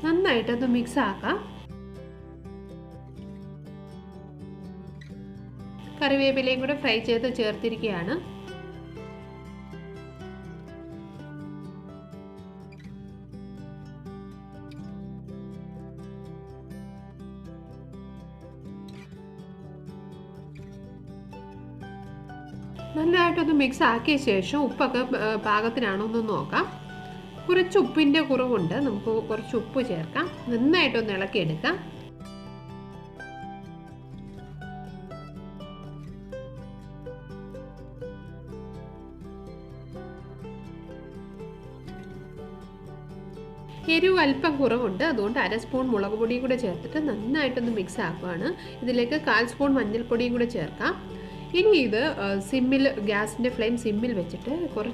നന്നായിട്ടൊന്ന് മിക്സ് ആക്കാം. കറിവേപ്പിലയും കൂടെ ഫ്രൈ ചെയ്ത് ചേർത്തിരിക്കുകയാണ്. നല്ലതായിട്ടൊന്ന് മിക്സ് ആക്കിയ ശേഷം ഉപ്പൊക്കെ പാകത്തിനാണോ എന്ന് നോക്കാം. കുറച്ച് ഉപ്പിൻ്റെ കുറവുണ്ട്, നമുക്ക് കുറച്ച് ഉപ്പ് ചേർക്കാം. നന്നായിട്ടൊന്ന് ഇളക്കിയെടുക്കാം. എരിവ് അല്പം കുറവുണ്ട്, അതുകൊണ്ട് 1/2 സ്പൂൺ മുളക് പൊടിയും കൂടെ ചേർത്തിട്ട് നന്നായിട്ടൊന്ന് മിക്സ് ആക്കുകയാണ്. ഇതിലേക്ക് 1/4 സ്പൂൺ മഞ്ഞൾപ്പൊടിയും കൂടെ ചേർക്കാം. ഇനി ഇത് ഗ്യാസിൻ്റെ ഫ്ലെയിം സിമ്മിൽ വെച്ചിട്ട് കുറച്ച്